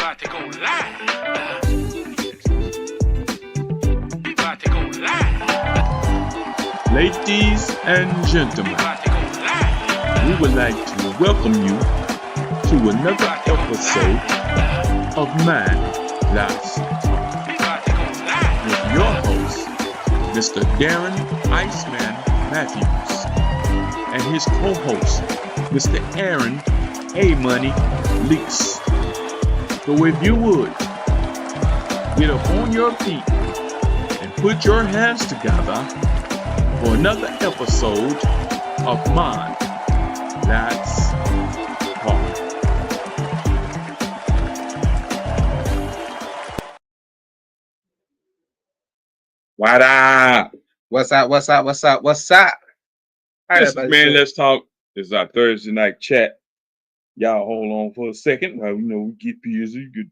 about to go live. We about to go live. Ladies and We gentlemen, about to go live. we would like to welcome you to another episode of Man Lives We about to go live. with your host, Mr. Darren Iceman Matthews, and his co-host, Mr. Aaron A-Money Leaks. So if you would, get up on your feet and put your hands together for another episode of Man That's Talk. What up? What's up? What's up? What's up? What's up? How This is everybody Man doing? Let's Talk. This is our Thursday night chat. Y'all hold on for a second. Well, we get busy, get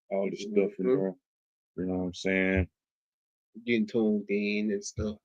all this stuff in there. You know what I'm saying? Getting tuned in and stuff.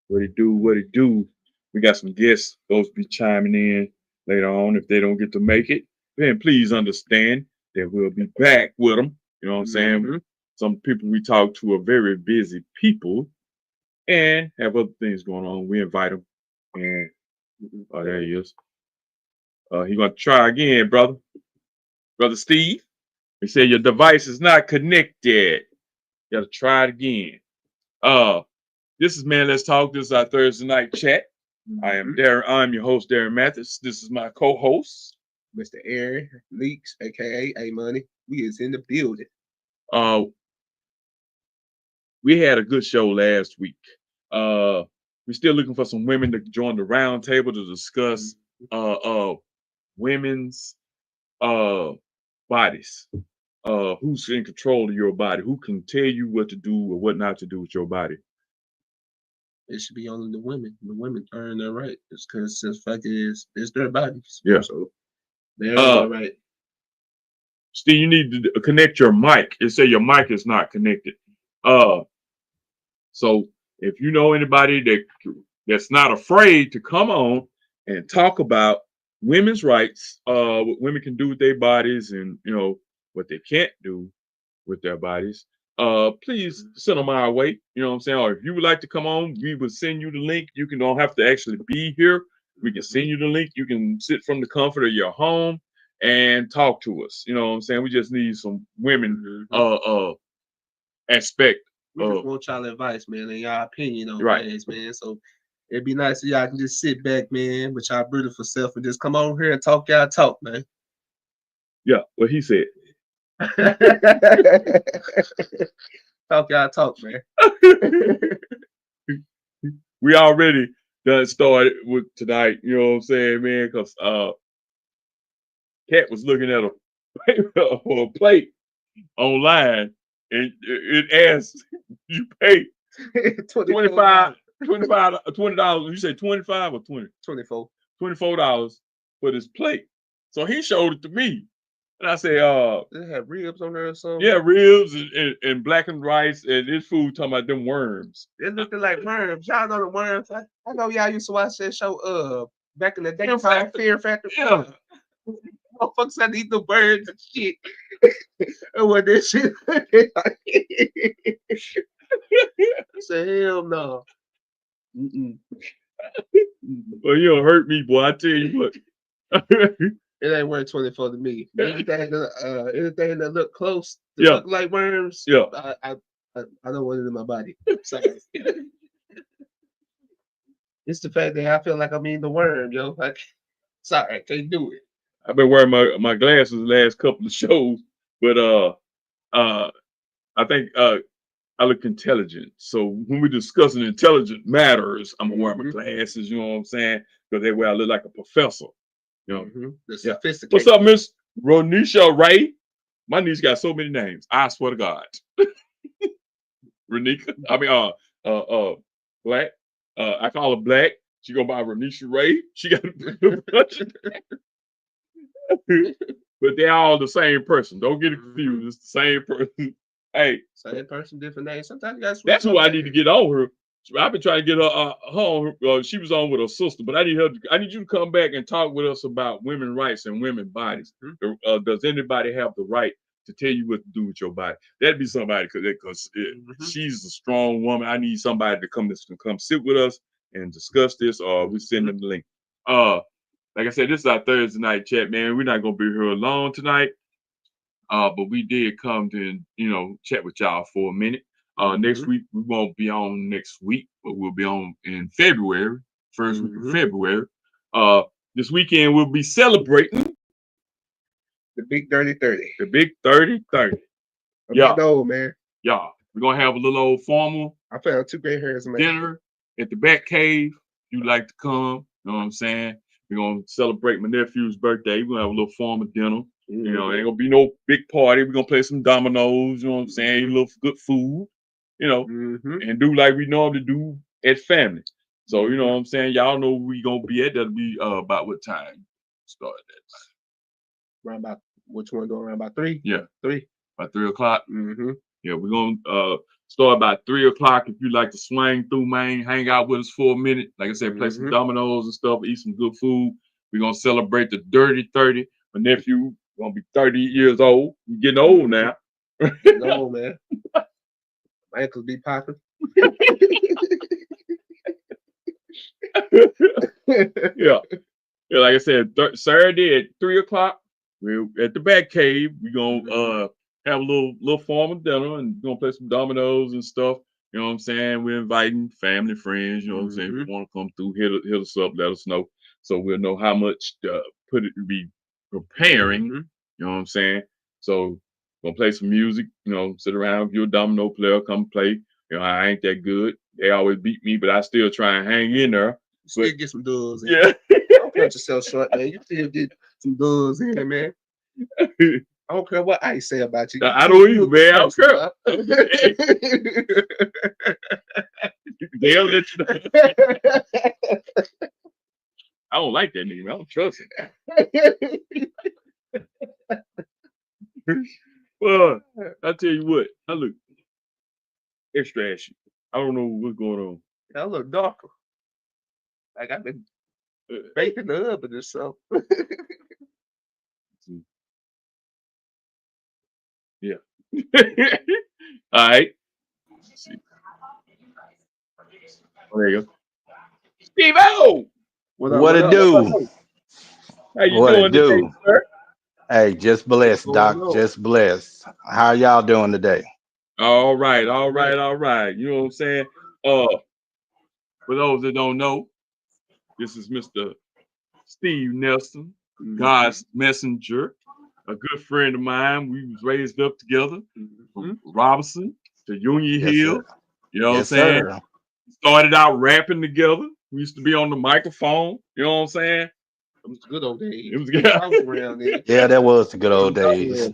What it do? What it do? We got some guests supposed to be chiming in later on. If they don't get to make it, then please understand that we'll be back with them. You know what I'm saying? Mhm. Some people we talk to are very busy people and have other things going on. We invite them. And oh, there he is. He gonna try again, brother. Brother Steve. He said your device is not connected. You gotta try it again. This is Man Let's Talk. This is our Thursday night chat. I am Darren. I'm your host, Darren Mathis. This is my co-host. Mr. Aaron Leaks, aka A Money. We is in the building. We had a good show last week. We're still looking for some women to join the round table to discuss women's bodies. Who's in control of your body? Who can tell you what to do or what not to do with your body? It should be only the women. The women earn their right. It's because the fact is, it's their bodies. Yeah. So they earn their right. Steve, you need to connect your mic. It say your mic is not connected. So if you know anybody that's not afraid to come on and talk about women's rights, what women can do with their bodies, and what they can't do with their bodies, please send them our way. You know what I'm saying? Or if you would like to come on, we will send you the link. You don't have to actually be here. We can send you the link. You can sit from the comfort of your home and talk to us. You know what I'm saying? We just need some women aspect. We just want y'all advice, man, and y'all opinion on Right. things, man. So it'd be nice if y'all can just sit back, man, with y'all beautiful self and just come on here and talk y'all talk, man. Yeah, what he said. Talk y'all talk, man. We already done started with tonight, you know what I'm saying, man? Because Kat was looking at a plate online, and it asked you pay $20. You say 25 or 20? 24. $24 for this plate. So he showed it to me, and I said, They have ribs on there or something. yeah, ribs and blackened rice, and this food talking about them worms. It looking like worms. Y'all know the worms. I know y'all used to watch that show back in the day Fear called Factor. Fear Factor. Yeah. Motherfuckers had to eat the birds and shit. And what this shit. I said, hell no. Mm-mm. Well, you don't hurt me, boy. I tell you what. It ain't worth 24 to me. Anything that look close to Yeah. look like worms, Yeah. I don't want it in my body. Sorry. It's the fact that I feel like I'm eating the worm, yo. Like, sorry, I can't do it. I've been wearing my glasses the last couple of shows, but I think I look intelligent. So when we're discussing intelligent matters, I'm gonna wear my glasses. You know what I'm saying? Because that way I look like a professor. You know. The Yeah. sophisticated. What's up, Miss Ronisha Ray? My niece got so many names. I swear to God. Renika. I mean, Black. I call her Black. She go by Ronisha Ray. She got a bunch of but they're all the same person. Don't get it confused. It's the same person. Hey, Same person, different name. Sometimes you gotta switch that's up who I like need to that. get on her. I've been trying to get her on. She was on with her sister, but I need her. I need you to come back and talk with us about women's rights and women's bodies. Does anybody have the right to tell you what to do with your body? That'd be somebody because she's a strong woman. I need somebody to come sit with us and discuss this, or we send them the link. Like I said, this is our Thursday night chat, man. We're not gonna be here alone tonight. But we did come to, chat with y'all for a minute. Next week, we won't be on next week, but we'll be on in February, first week of February. This weekend, we'll be celebrating The big dirty 30. the big 30-30. I'm Yeah. getting old, man. Yeah, we're going to have a little old formal I found 2 gray hairs, man. dinner at the Bat Cave. If you'd like to come, you know what I'm saying? We're going to celebrate my nephew's birthday. We're going to have a little formal dinner. You know, ain't gonna be no big party. We're gonna play some dominoes, you know what I'm saying? A little good food, and do like we normally do at family. So, you know what I'm saying? Y'all know we gonna be at. That'll be about what time? Start that. Around about, which one doing? Around about 3? Yeah. 3. About 3 o'clock. Yeah, we're gonna start about 3 o'clock. If you like to swing through, man, hang out with us for a minute. Like I said, play some dominoes and stuff, eat some good food. We're gonna celebrate the dirty 30. My nephew gonna be 30 years old. He's getting old now. Getting old, man. My ankles be popping. Yeah, like I said, Saturday at 3 o'clock, we're at the Bat Cave. We're gonna have a little formal dinner and we're gonna play some dominoes and stuff. You know what I'm saying? We're inviting family, friends. You know what I'm saying? If you want to come through, hit us up, let us know, so we'll know how much be preparing. You know what I'm saying? So gonna play some music. Sit around. If you're a domino player, come play. I ain't that good. They always beat me, but I still try and hang in there. Still get some dubs. Yeah. Don't cut yourself short, man. You still get some dubs in there, man. I don't care what I say about you. I don't either, man. I don't care. They'll let you know. I don't like that nigga. I don't trust him. Well, I tell you what. I look extra ashy. I don't know what's going on. I look darker. Like I've been baked in the oven or something. Yeah. All right. Let's see. There you go. Steve-O! What it do? How you What doing it do? today, sir? Hey, just blessed, Doc. Just blessed. How y'all doing today? All right. You know what I'm saying? For those that don't know, this is Mr. Steve Nelson, God's messenger, a good friend of mine. We was raised up together from Robinson to Union Hill. Sir. You know Yes, what I'm saying? sir. Started out rapping together. We used to be on the microphone. You know what I'm saying? It was good old days. It was good. I was around there. Yeah, that was the good old days.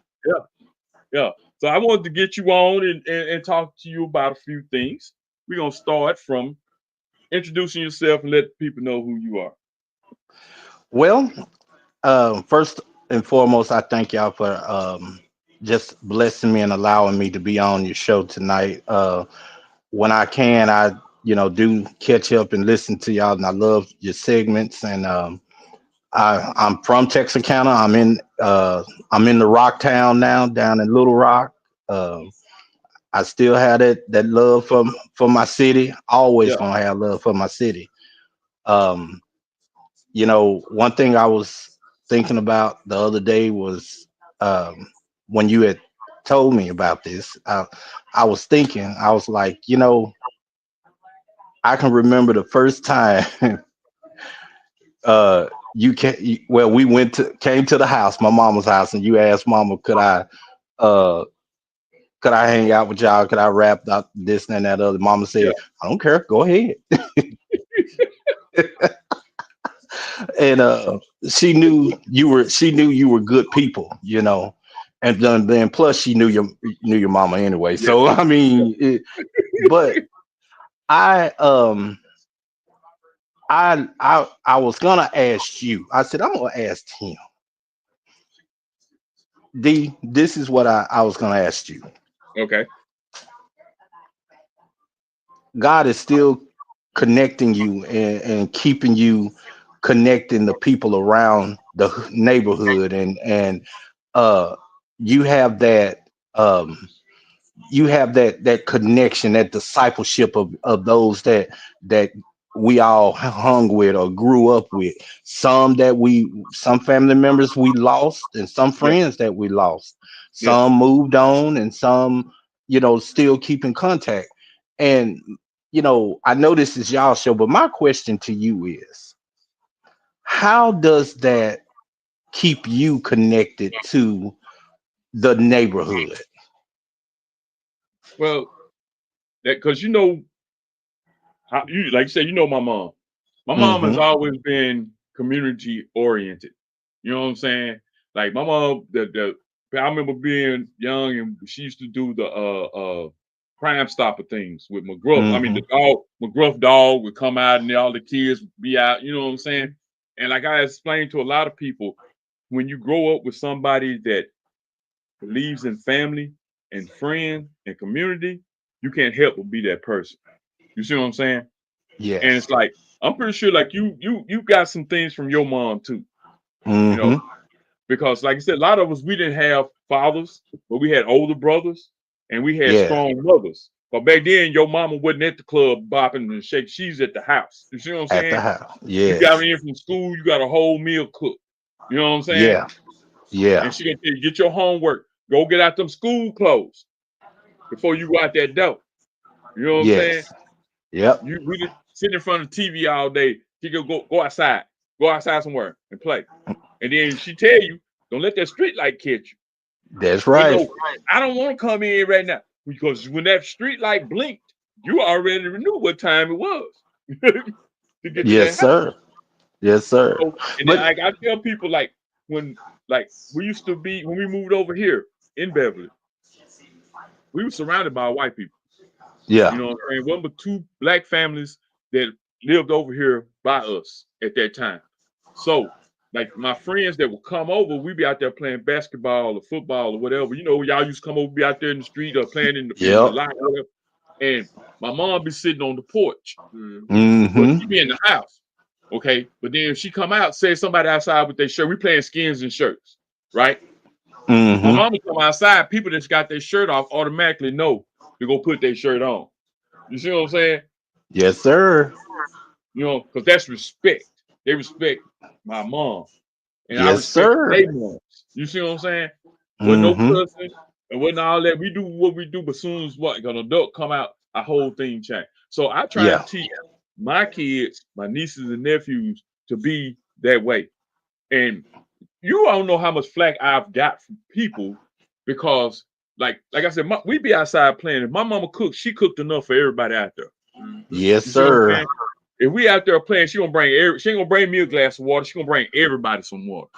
Yeah. So I wanted to get you on and talk to you about a few things. We're going to start from introducing yourself and let people know who you are. Well, first and foremost, I thank y'all for just blessing me and allowing me to be on your show tonight. When I can, I do catch up and listen to y'all, and I love your segments. And I'm from Texarkana. I'm in the Rock Town now, down in Little Rock. I still have that love for my city. Always gonna have love for my city. One thing I was thinking about the other day was when you had told me about this. I was thinking, I was like, I can remember the first time we came to the house, my mama's house, and you asked Mama, could I hang out with y'all? Could I rap out this and that other? Mama said, I don't care, go ahead. And she knew you were good people, and then plus she knew your mama anyway. So I mean, but I was gonna ask you. I said I'm gonna ask him. This is what I was gonna ask you. Okay. God is still connecting you and keeping you connecting the people around the neighborhood, and uh you have that that connection, that discipleship of those that we all hung with or grew up with. Some family members we lost, and some Yeah. friends that we lost. Yes. Some moved on, and some, still keep in contact. And I know this is y'all show, but my question to you is, how does that keep you connected to the neighborhood? Well, that because how you like you said, my mom. My mom has Mm-hmm. always been community oriented. You know what I'm saying? Like my mom, I remember being young and she used to do the Crime Stopper things with McGruff. I mean, Mm-hmm. the dog, McGruff dog would come out and all the kids would be out. You know what I'm saying? And like I explained to a lot of people, when you grow up with somebody that believes in family and friends and community, you can't help but be that person. You see what I'm saying? And Yes. it's like I'm pretty sure like you got some things from your mom too, you know, Mm-hmm. because like I said, a lot of us we didn't have fathers, but we had older brothers and we had Yeah. strong mothers. But back then, your mama wasn't at the club bopping and shaking. She's at the house. You see what I'm At the saying? house. You got Yes. in from school, you got a whole meal cooked. You know what I'm saying? Yeah. Yeah. And she gonna tell you, get your homework, go get out them school clothes before you go out that door. You know what I'm saying? Yes. Yep. We just sit in front of the TV all day. She could go outside, somewhere and play. And then she tell you, don't let that street light catch you. That's Well, right. no, I don't want to come in right now because when that street light blinked, you already knew what time it was to get to Yes, that house. sir. Yes, sir. So, and then But I tell people like when we used to be when we moved over here in Beverly, we were surrounded by white people. yeah. You know what I'm saying? One but two black families that lived over here by us at that time. So, like my friends that would come over, we'd be out there playing basketball or football or whatever. You know, y'all used to come over, be out there in the street or playing in the Yep. lot or whatever. And my mom be sitting on the porch, but Mm-hmm. she be in the house. Okay. But then if she come out, say somebody outside with their shirt, we playing skins and shirts, right? My Mm-hmm. mama come outside, people that's got their shirt off automatically know to go put their shirt on. You see what I'm saying? Yes, sir. You know, because that's respect. They respect my mom, and I Yes, respect sir. their moms. You see what I'm saying? With no Mm-hmm. cussing and wasn't all that. We do what we do, but as soon as an adult come out, our whole thing change. So I try Yeah. and teach my kids, my nieces and nephews, to be that way. And you don't know how much flack I've got from people because, like I said, we be outside playing. If my mama cooked, she cooked enough for everybody out there. Yes, You see what I'm sir. saying? If we out there playing, she ain't gonna bring me a glass of water. She gonna bring everybody some water.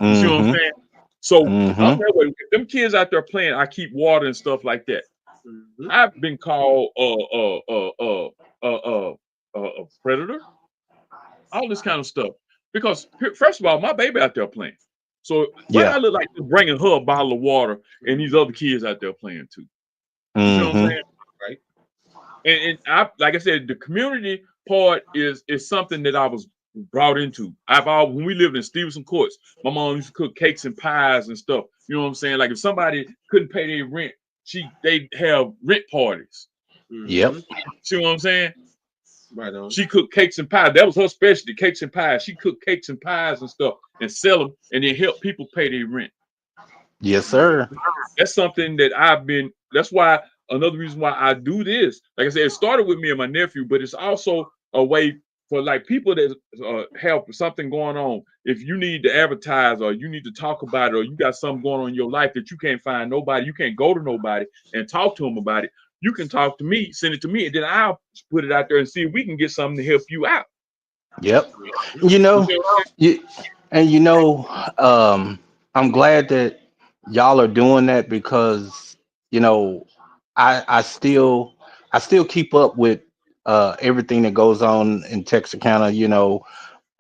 You see what I'm Mm-hmm. saying? So I'm Mm-hmm. that way. If them kids out there playing, I keep water and stuff like that. I've been called a predator, all this kind of stuff. Because first of all, my baby out there playing. So what Yeah. I look like just bringing her a bottle of water and these other kids out there playing too. You see what I'm Mm-hmm. saying? Right. And I like I said, the community part is something that I was brought into. When we lived in Stevenson Courts, my mom used to cook cakes and pies and stuff. You know what I'm saying? Like if somebody couldn't pay their rent, they'd have rent parties. Yep. See what I'm saying? Right on. She cooked cakes and pies. That was her specialty, cakes and pies. She cooked cakes and pies and stuff and sell them and then help people pay their rent. Yes, sir. That's something that that's why another reason why I do this. Like I said, it started with me and my nephew, but it's also a way for like people that have something going on. If you need to advertise or you need to talk about it or you got something going on in your life that you can't find nobody, you can't go to nobody and talk to them about it, you can talk to me, send it to me, and then I'll put it out there and see if we can get something to help you out. Yep. You You know, see what I'm glad that y'all are doing that, because I still keep up with everything that goes on in Texarkana.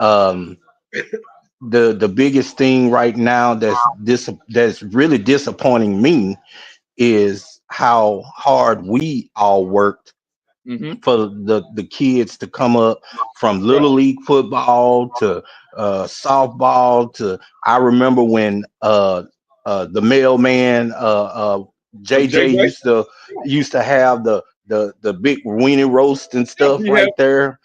Um, the biggest thing right now that's really disappointing me is how hard we all worked Mm-hmm. for the kids to come up from little league football to softball to I remember when the mailman JJ JJ, used to have the big weenie roast and yeah, stuff right there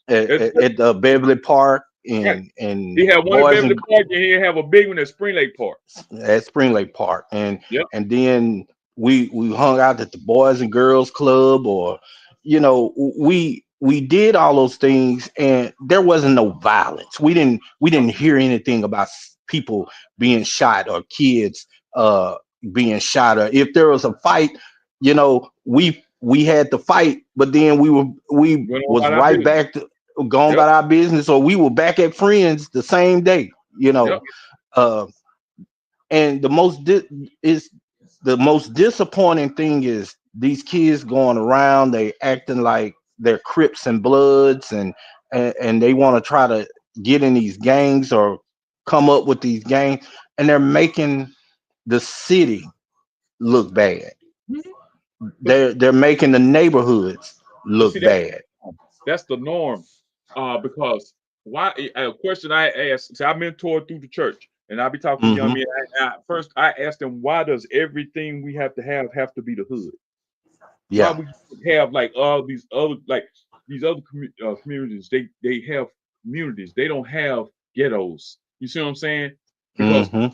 it, at the Beverly Park right. and He had one at boys Beverly and Park, and he have a big one at Spring Lake Park. at Spring Lake Park Yep. and then we hung out at the Boys and Girls Club or we did all those things and there wasn't no violence. We didn't hear anything about people being shot or kids being shot or if there was a fight, we had to fight, but then we Went on was about our right business. back to going Yep. about our business or we were back at friends the same day, Yep. uh and the most disappointing thing is these kids going around, they acting like they're Crips and Bloods and they want to try to get in these gangs or come up with these gangs and they're making the city look bad. They're making the neighborhoods But look see, bad. that's the norm. Because why? A question I asked. See, I mentored through the church, and I be talking to young Hmm. men. First, I asked them, why does everything we have to be the hood? Why Yeah. we have like all these other communities? They have communities. They don't have ghettos. You see what I'm saying? Because Hmm.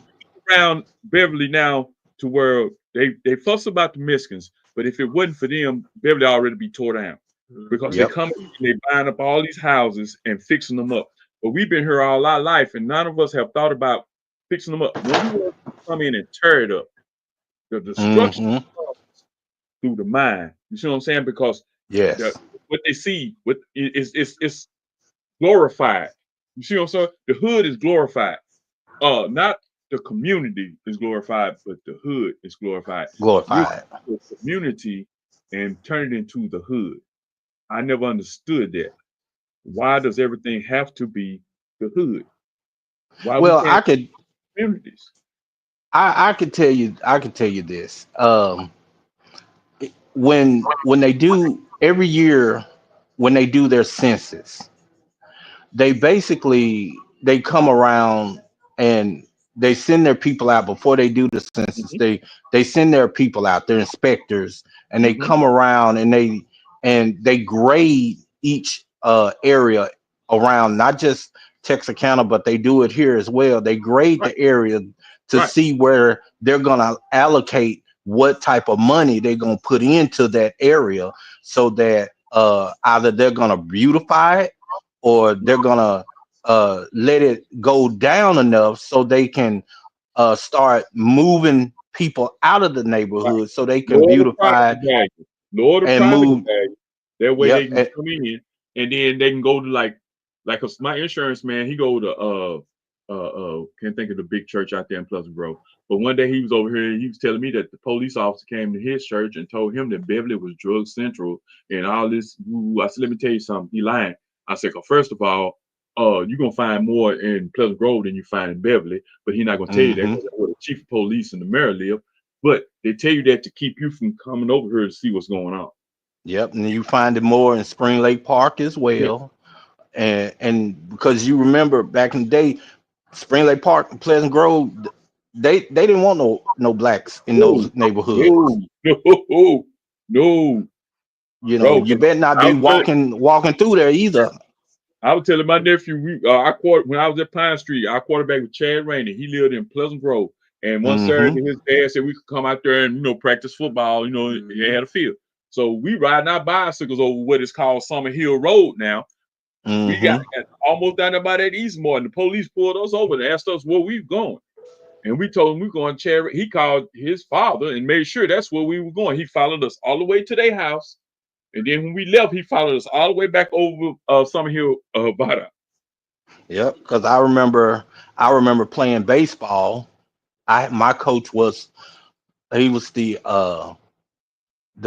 around Beverly now to where they fuss about the Mexicans, but if it wasn't for them, Beverly already be tore down because they Yep. come and they buying up all these houses and fixing them up. But we've been here all our life, and none of us have thought about fixing them up. When we want to come in and tear it up, the destruction Hmm. comes through the mind. You see what I'm saying? Because the, Yes. what they see is glorified. You see what I'm saying? The hood is glorified. Not the community is glorified, but the hood is glorified. We'll Glorified. take the community and turn it into the hood. I never understood that. Why does everything have to be the hood? Why we Well, can't communities? I could tell you this. When they do every year when they do their census, they basically they come around and they send their people out before they do the census. Hmm. They send their people out, their inspectors, and they Hmm. come around and they grade each area around not just Texarkana, but they do it here as well. They grade Right, the area to right, see where they're gonna allocate what type of money they're gonna put into that area so that either they're gonna beautify it or they're gonna let it go down enough so they can start moving people out of the right. neighborhood so they can Lower the beautify property value. Lower the and property move. value. That way they Yep. can come in and then they can go to my insurance man, he go to can't think of the big church out there in Pleasant Grove. But one day he was over here and he was telling me that the police officer came to his church and told him that Beverly was drug central and all this. Ooh, I said, let me tell you something. He lying. I said, 'Cause first of all, you're gonna find more in Pleasant Grove than you find in Beverly, but he's not gonna tell you that Hmm. because that's where the chief of police and the mayor live. But they tell you that to keep you from coming over here to see what's going on. Yep. And you find it more in Spring Lake Park as Yeah. well. And because you remember back in the day, Spring Lake Park and Pleasant Grove, they didn't want no blacks in No, those neighborhoods. no, no, no, bro. You better not I be was telling, walking through there either. I was telling my nephew, when I was at Pine Street, our quarterback was Chad Rainey. He lived in Pleasant Grove. And one Hmm. Saturday, his dad said we could come out there and, practice football. They had a field. So we riding our bicycles over what is called Summer Hill Road now. We got Hmm. almost down there by that Eastmore, and the police pulled us over and asked us where we going. And we told him we going to Cherry. He called his father and made sure that's where we were going. He followed us all the way to their house. And then when we left, he followed us all the way back over Summer Hill, Bada. Yep. Because I remember playing baseball. My coach was he was the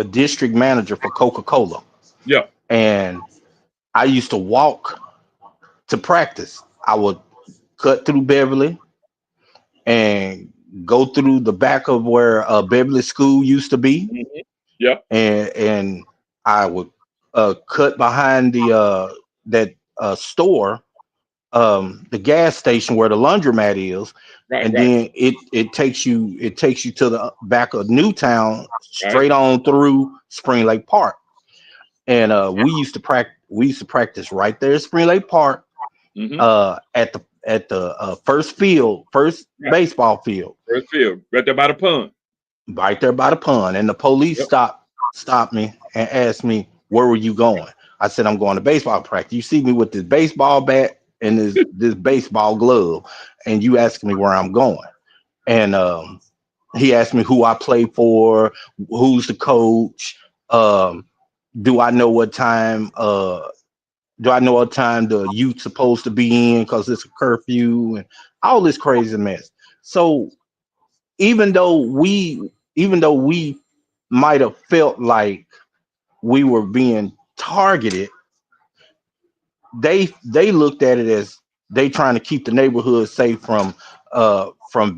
district manager for Coca-Cola, Yeah. and I used to walk to practice. I would cut through Beverly and go through the back of where Beverly School used to be, Yep. and I would cut behind the that store, the gas station where the laundromat is, Right. and Right. then it takes you to the back of Newtown, Right. straight on through Spring Lake Park. And we used to practice right there at Spring Lake Park, Mm-hmm. at the first Right. baseball field, First field, right there by the pond. right there by the pond. And the police Yep. stopped me and asked me, where were you going? I said, I'm going to baseball practice. You see me with this baseball bat and this baseball glove, and you asking me where I'm going. And he asked me who I play for, who's the coach, do I know what time the youth supposed to be in because it's a curfew and all this crazy mess. So even though we might have felt like we were being targeted, they looked at it as they trying to keep the neighborhood safe from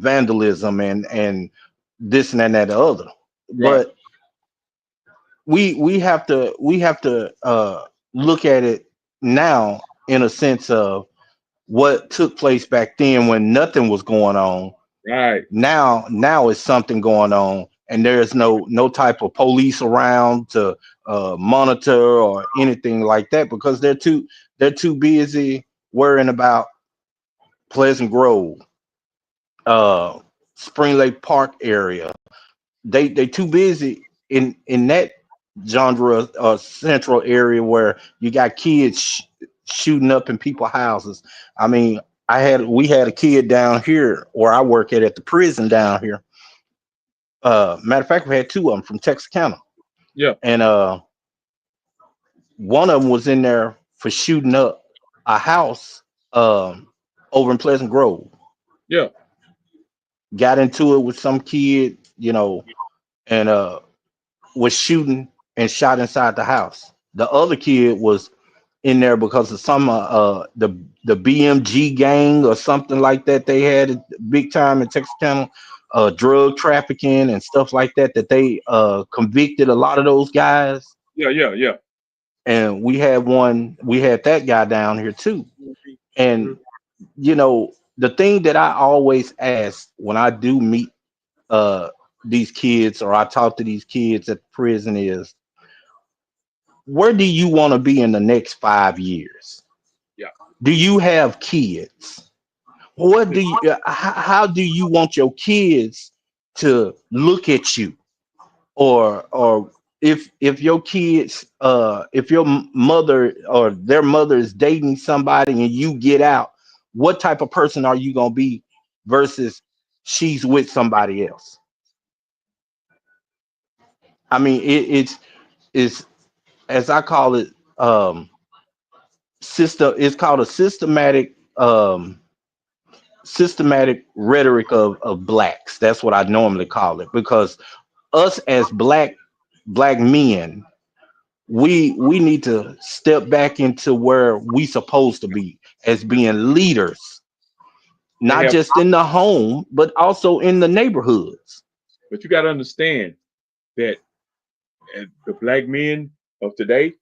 vandalism and this and that and the other. Right. But we have to look at it now in a sense of what took place back then when nothing was going on. Right. Now is something going on, and there's no type of police around to monitor or anything like that because they're too busy worrying about Pleasant Grove, Spring Lake Park area. They too busy in that genre central area where you got kids shooting up in people's houses. I mean, we had a kid down here where I work at the prison down here. Matter of fact, we had two of them from Texarkana. Yeah. And one of them was in there for shooting up a house over in Pleasant Grove. Yeah. Got into it with some kid, and was shooting and shot inside the house. The other kid was in there because of some the BMG gang or something like that. They had it big time in Texarkana, drug trafficking and stuff like that. That they convicted a lot of those guys. Yeah. And we had that guy down here too. And the thing that I always ask when I do meet these kids or I talk to these kids at the prison is, where do you want to be in the next 5 years? Yeah. Do you have kids? What do you how do you want your kids to look at you? Or if your kids if your mother or their mother is dating somebody and you get out, what type of person are you going to be versus she's with somebody else? I mean, it's as I call it, it's called a systematic rhetoric of blacks. That's what I normally call it, because us as black men, we need to step back into where we supposed to be as being leaders, not just in the home, but also in the neighborhoods. But you got to understand that the black men of today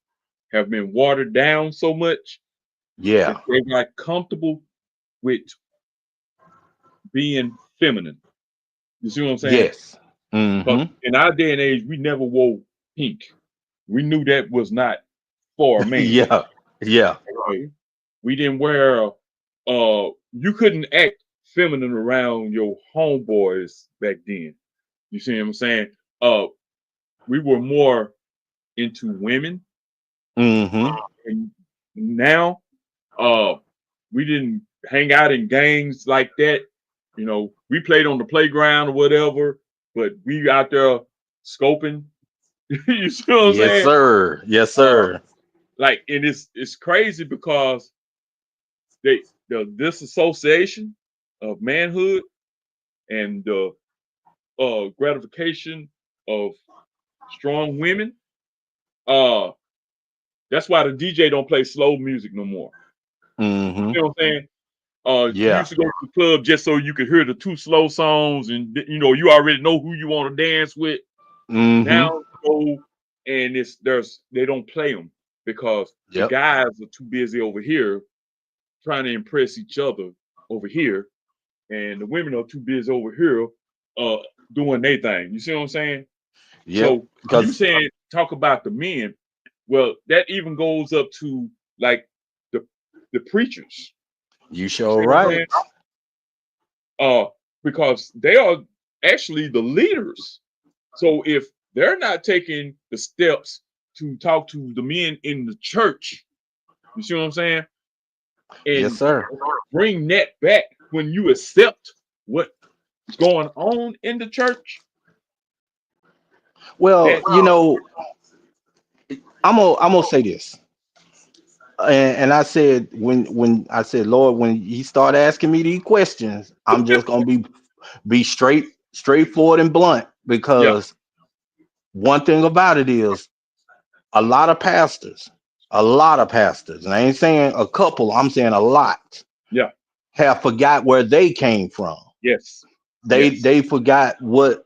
have been watered down so much. Yeah. That they're not comfortable with being feminine. You see what I'm saying? Yes. But in our day and age, we never wore pink. We knew that was not for a man. Yeah. We didn't wear you couldn't act feminine around your homeboys back then. You see what I'm saying? We were more into women. And now we didn't hang out in gangs like that. We played on the playground or whatever, but we out there scoping. You see what I'm saying? Sir. Yes, sir. And it's crazy because the disassociation of manhood and the gratification of strong women. That's why the DJ don't play slow music no more. You know what I'm saying? You Yeah. used to go to the club just so you could hear the two slow songs, and you already know who you want to dance with. Mm-hmm. Now go and they don't play them because the Yep. guys are too busy over here trying to impress each other over here, and the women are too busy over here doing their thing. You see what I'm saying? Yep. So you Because saying talk about the men. Well, that even goes up to like the preachers. you You sure see what I'm right. saying? Because they are actually the leaders. So if they're not taking the steps to talk to the men in the church, you see what I'm saying? Yes, And sir. bring that back when you accept what's going on in the church. Well, That I'm gonna say this, and I said when I said, Lord, when He started asking me these questions, I'm just gonna be straightforward and blunt, yeah, because one thing about it is a lot of pastors, and I ain't saying a couple, I'm saying a lot, yeah, have forgot where they came from. yes, They yes, they forgot what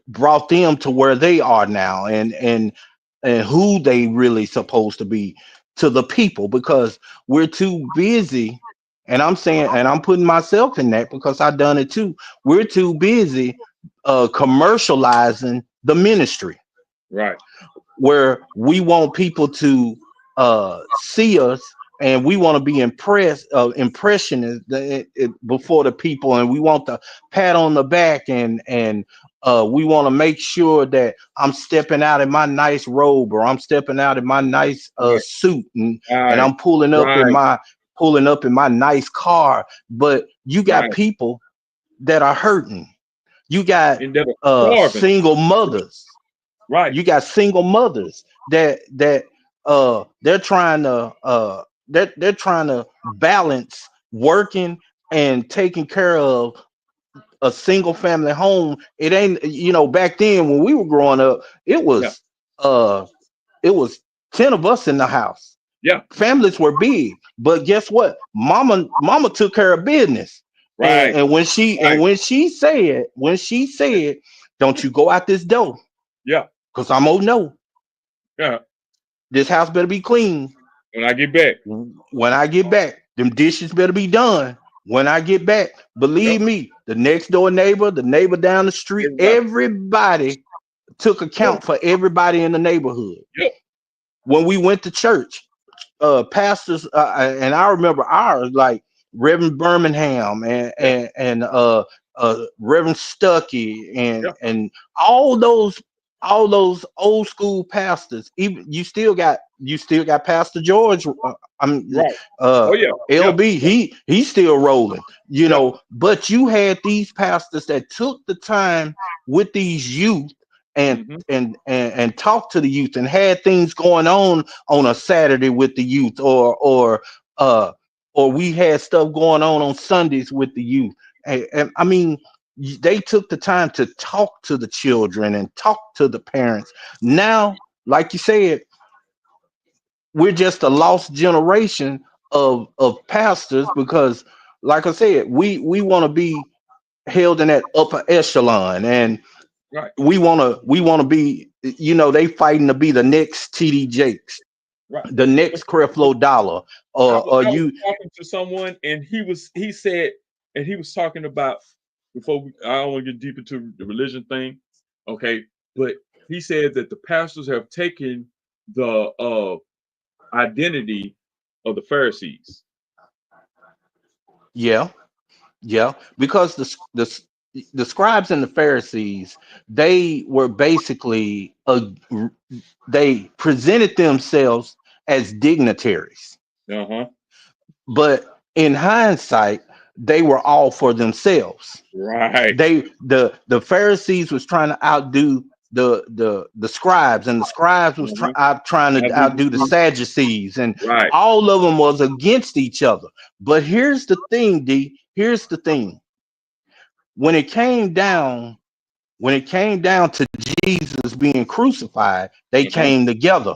brought them to where they are now, and who they really supposed to be to the people, because we're too busy. And I'm saying, and I'm putting myself in that because I've done it too. We're too busy commercializing the ministry, right, where we want people to see us, and we want to be impressionist before the people, and we want the pat on the back, and we want to make sure that I'm stepping out in my nice robe, or I'm stepping out in my nice right, suit, and right, I'm right, pulling up in my nice car. But you got right. people that are hurting. You got And that are starving. single mothers. Right, You got single mothers that they're trying to they're trying to balance working and taking care of a single family home. It ain't, back then when we were growing up, yeah, uh it was 10 of us in the house. yeah, Families were big, but guess what? Mama took care of business. And, right, and when she right, and when she said, don't you go out this door, yeah, because I'm old no. yeah. This house better be clean When I get back, when I get back. Them dishes better be done when I get back. yep, Believe me, the next door neighbor, the neighbor down the street, everybody, everybody took yeah, account for everybody in the neighborhood. yep, When we went to church, pastors, and I remember ours, like Reverend Birmingham yeah, and Reverend Stuckey and yeah, and all those all those old school pastors. Even you still got Pastor George. I'm right. Oh uh yeah, yeah, LB. yeah, He's still rolling. yeah, But you had these pastors that took the time with these youth and mm-hmm, and talked to the youth, and had things going on a Saturday with the youth, or we had stuff going on Sundays with the youth. And I mean, they took the time to talk to the children and talk to the parents. Now, like you said, we're just a lost generation of pastors, because, like I said, we want to be held in that upper echelon, and right, we want to be, they fighting to be the next TD Jakes, right. the next Creflo Dollar, or I was you. talking to someone, and he said, and he was talking about I don't want to get deep into the religion thing, okay, but he said that the pastors have taken the identity of the Pharisees. Yeah, yeah, because the scribes and the Pharisees, they were basically they presented themselves as dignitaries, Uh huh. but in hindsight, they were all for themselves. Right. The Pharisees was trying to outdo the scribes, and the scribes was Uh-huh. trying I to do the outdo the same. Sadducees, and Right. all of them was against each other. But here's the thing, D. Here's the thing. When it came down, to Jesus being crucified, they Uh huh. came together.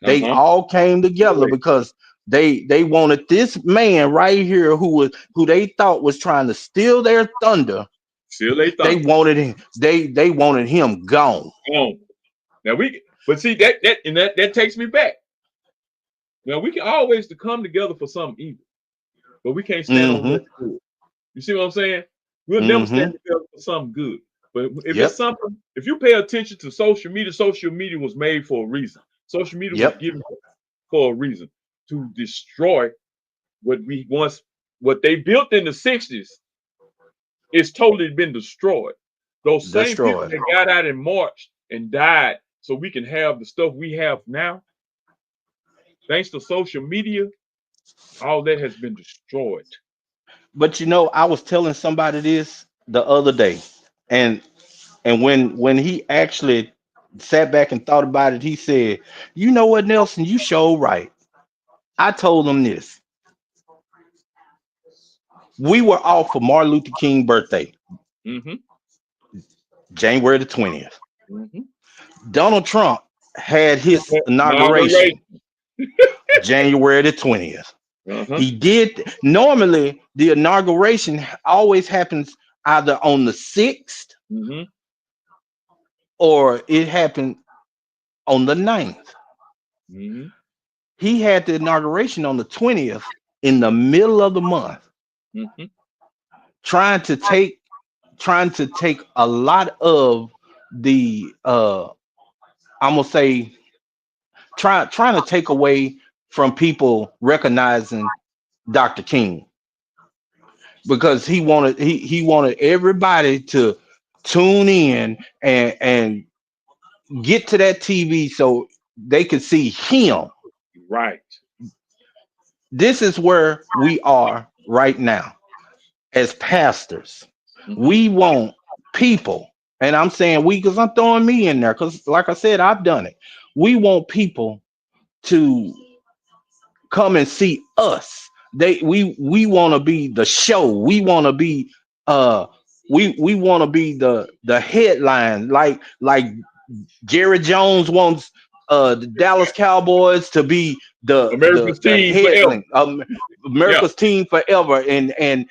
Uh They huh. all came together Correct. because They wanted this man right here who they thought was trying to steal their thunder. Still they They thought. wanted him. They wanted him gone. Now but see that takes me back. Now we can always to come together for something evil, but we can't stand on what's good. You see what I'm saying? We'll never stand together for something good. But if it's something, if you pay attention to social media was made for a reason. Social media was given for a reason to destroy what they built in the 60s. It's totally been destroyed. Those same people that got out and marched and died so we can have the stuff we have now, thanks to social media, all that has been destroyed. But I was telling somebody this the other day, and when he actually sat back and thought about it, he said, "You know what, Nelson? You sure right." I told him this. We were off for Martin Luther King birthday, January the 20th. Donald Trump had his inauguration January the 20th. He did. Normally, the inauguration always happens either on the 6th or it happened on the 9th. He had the inauguration on the 20th in the middle of the month, trying to take a lot of the I'm gonna say trying to take away from people recognizing Dr. King, because he wanted everybody to tune in and get to that TV so they could see him. Right. This is where we are right now as pastors. We want people, and I'm saying we because I'm throwing me in there because, like I said, I've done it. We want people to come and see us. We want to be the show. We want to be we want to be the headline, like Jerry Jones wants the Dallas Cowboys to be America's the team headline, forever. America's team forever, and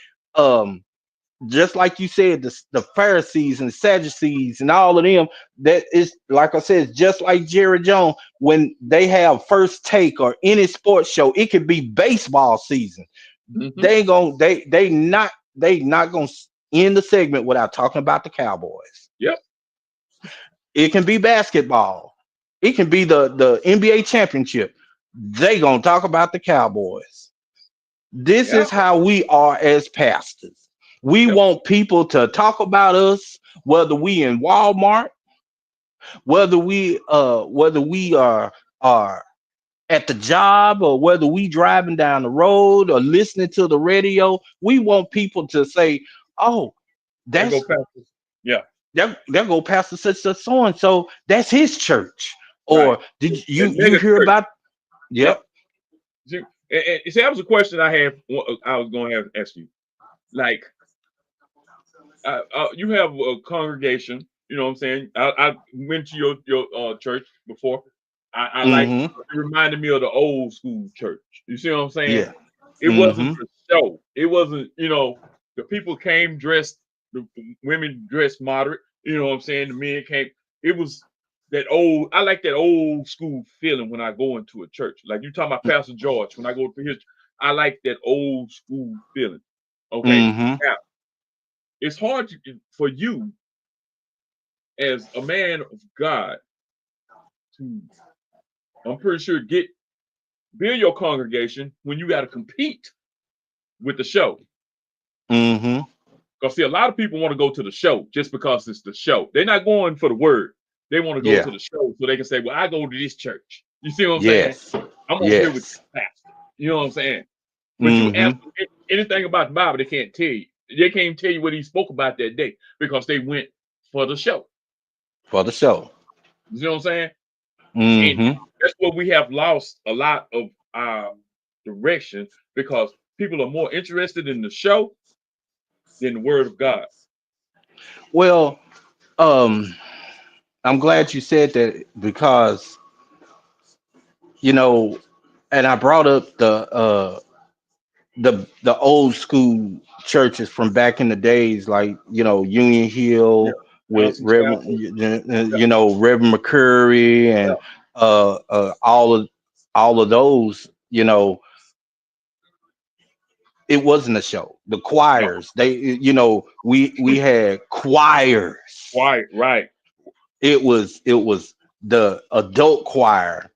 just like you said, the Pharisees and Sadducees and all of them, that is, like I said, just like Jerry Jones, when they have First Take or any sports show, it could be baseball season. They not gonna end the segment without talking about the Cowboys. It can be basketball. It can be the NBA championship. They gonna talk about the Cowboys. This is how we are as pastors. We want people to talk about us, whether we in Walmart, whether we are at the job, or whether we driving down the road or listening to the radio. We want people to say, "Oh, that's they'll go Pastor such so and so. That's his church." Or did you hear about? See, that was a question I had. I was going to have to ask you. Like, you have a congregation. You know what I'm saying? I went to your church before. I like it reminded me of the old school church. You see what I'm saying? Yeah. It wasn't the show. It wasn't, the people came dressed, the women dressed moderate. You know what I'm saying? The men came. It was that old. I like that old school feeling when I go into a church. Like you talking about Pastor George. When I go to his, I like that old school feeling. Okay. Now, it's hard for you as a man of God to, I'm pretty sure, build your congregation when you got to compete with the show. Because see, a lot of people want to go to the show just because it's the show. They're not going for the word. They want to go to the show so they can say, "Well, I go to this church." You see what I'm saying? I'm over here with the pastor. You know what I'm saying? But you ask them anything about the Bible, they can't tell you. They can't tell you what he spoke about that day because they went for the show. For the show. You see what I'm saying? And that's what we have lost a lot of our direction, because people are more interested in the show than the word of God. Well, I'm glad you said that, because and I brought up the old school churches from back in the days, like Union Hill Yeah. with Johnson Reverend, Chapel. Reverend McCurry, Yeah. and all of those. It wasn't a show. The No, choirs, we had choirs. right. It was the adult choir,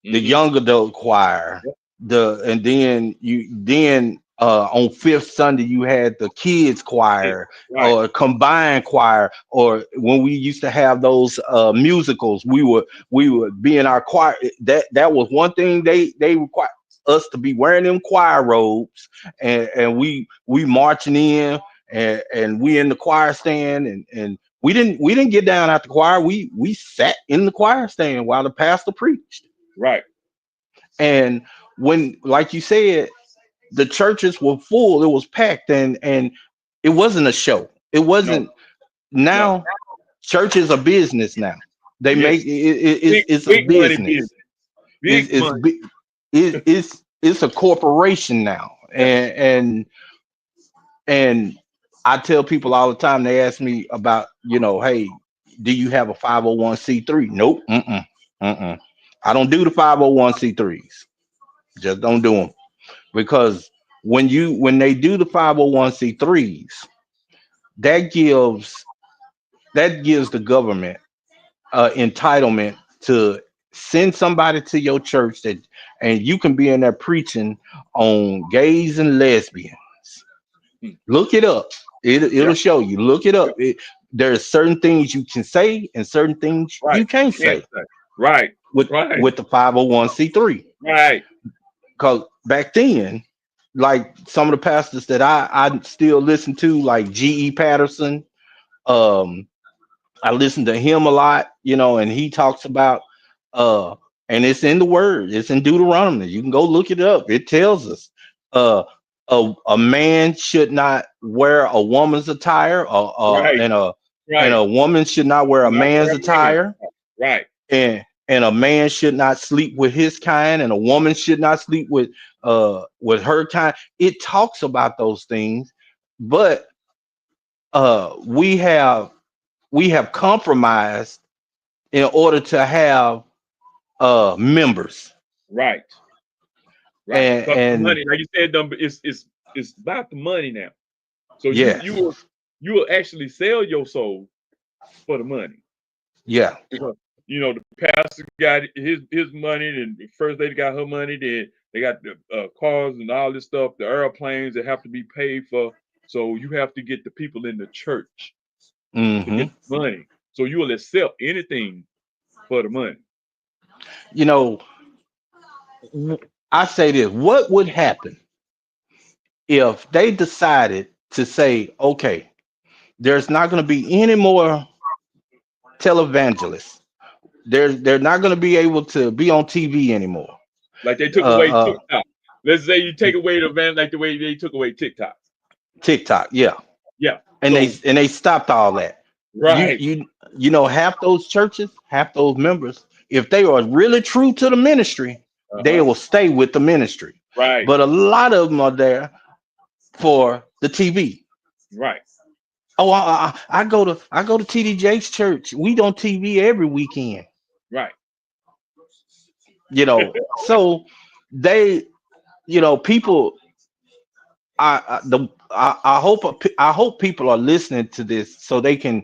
the Hmm. young adult choir, Yep. and then on fifth Sunday you had the kids choir Right, or combined choir, or when we used to have those musicals, we would be in our choir. That was one thing they required us to be wearing them choir robes, and we marching in, and we in the choir stand, and we didn't get down at the choir. We sat in the choir stand while the pastor preached. right. And when, like you said, the churches were full, it was packed, and it wasn't a show. It No, wasn't. no. Now churches are business now. They make Yes, it's a big money business. business. Big It's money. it's a corporation now, Yeah. and I tell people all the time. They ask me about, hey, do you have a 501c3? Nope. Mm-mm. I don't do the 501c3s. Just don't do them, because when they do the 501c3s, that gives the government entitlement to send somebody to your church, and you can be in there preaching on gays and lesbians. Hmm. Look it up. It'll Yeah, show you. Look it yeah. up. There's certain things you can say and certain things Right. you can't Can't say say. Right, with right, with the 501c3. right. Because back then, like some of the pastors that I still listen to, like G.E. Patterson, um, I listen to him a lot, and he talks about, uh, and it's in the word, it's in Deuteronomy. You can go look it up. It tells us, uh, a man should not wear a woman's attire, Right, and right. a woman should not wear a Not man's where a man. attire, Right, and a man should not sleep with his kind, and a woman should not sleep with her kind. It talks about those things, but we have compromised in order to have members. right, right. and Because the and money, like you said, it's about the money now. So you yes, you will you will actually sell your soul for the money. yeah, Because the pastor got his money, and the first lady got her money. Then they got the cars and all this stuff, the airplanes that have to be paid for. So you have to get the people in the church to hmm get the money. So you will accept anything for the money. you know I say this: what would happen if they decided to say, okay, there's not going to be any more televangelists. They're not going to be able to be on TV anymore. Like they took away uh TikTok. Let's say you take away the van, like the way they took away TikTok. TikTok, yeah. Yeah. and they So and they stopped all that. you right. you half those churches, half those members, if they are really true to the ministry, they Uh-huh. will stay with the ministry. Right. But a lot of them are there for the TV. Right. Oh, I go to TD Jakes church. We on TV every weekend. Right. So they, people. I hope people are listening to this, so they can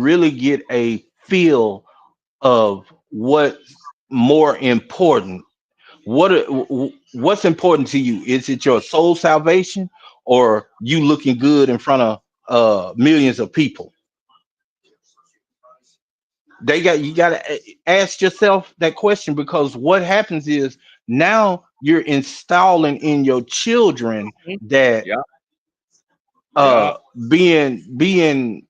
really get a feel of what's more important. What's important to you? Is it your soul salvation, or you looking good in front of millions of people? You got to ask yourself that question, because what happens is now you're installing in your children Mhm. that Yeah. Yeah. uh being being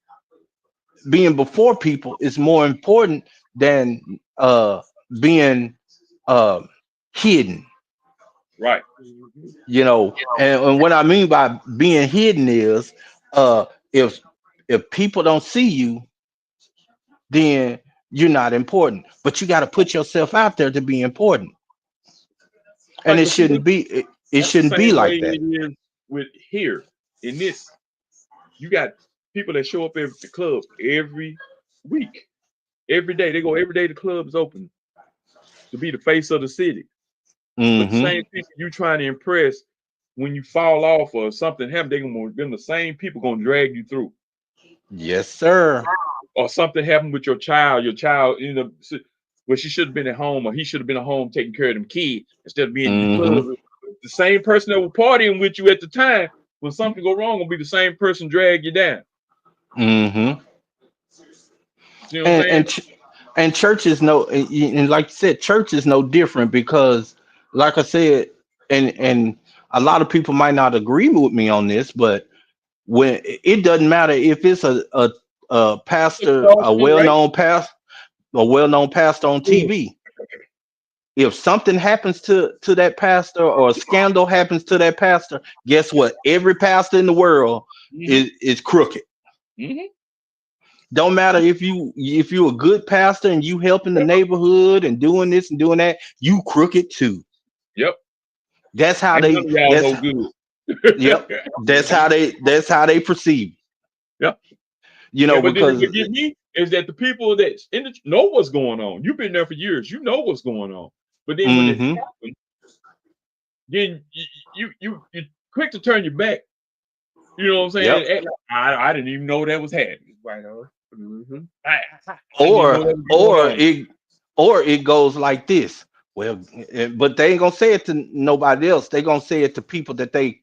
being before people is more important than being uh hidden. Right. And what I mean by being hidden is, uh if people don't see you, then you're not important, but you got to put yourself out there to be important. And Like, it but see, shouldn't be. It that's the shouldn't be same way like that. it is with here in this. You got people that show up at the club every week, every day. They go every day. The club is open to be the face of the city. But the Hmm. same people you trying to impress, when you fall off or something happens, they're gonna them the same people gonna drag you through. Yes, sir. Or something happened with your child, you know, well, she should have been at home, or he should have been at home taking care of them kids instead of being in the Hmm. club. The same person that was partying with you at the time, when something go wrong, will be the same person drag you down. Hmm. You know what I'm And saying? and church is no, and like you said, church is no different because, like I said, and a lot of people might not agree with me on this, but when it doesn't matter if it's a It's pastor, all true, right? a well-known pastor on Mm. TV. If something happens to that pastor or a scandal happens to that pastor, guess what? Every pastor in the world Hmm. is crooked. Hmm. Don't matter if you're a good pastor and you helping the Yep. neighborhood and doing this and doing that, you crooked too. Yep. That's how Ain't none they of y'all that's no good. yep. That's how they perceive. Yep. You Yeah, know, but then because what get me is that the people that in the, know what's going on. You've been there for years. You know what's going on. But then when it hmm happens, then you quick to turn your back. You know what I'm saying? yep. And act like, I didn't even know that was happening. Right on. I didn't even know Or that was going or on. it or it goes like this. Well, but they ain't gonna say it to nobody else. They gonna say it to people that they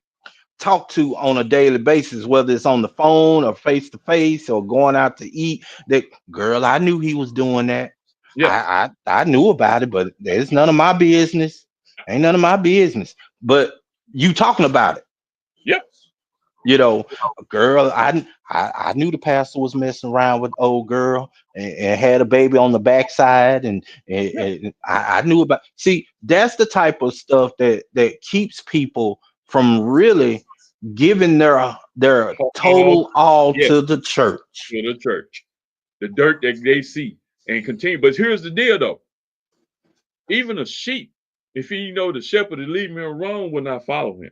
talk to on a daily basis, whether it's on the phone or face to face or going out to eat. That girl, I knew he was doing that. Yeah. I knew about it, but it's none of my business. Ain't none of my business. But you talking about it, Yep. you know, girl, I knew the pastor was messing around with old girl and had a baby on the backside, Yeah. and I knew about. See, that's the type of stuff that keeps people from really giving their All total all yes to the church. to the church. The dirt that they see and continue. But here's the deal though. Even a sheep, if he know the shepherd is leading him wrong, will not follow him.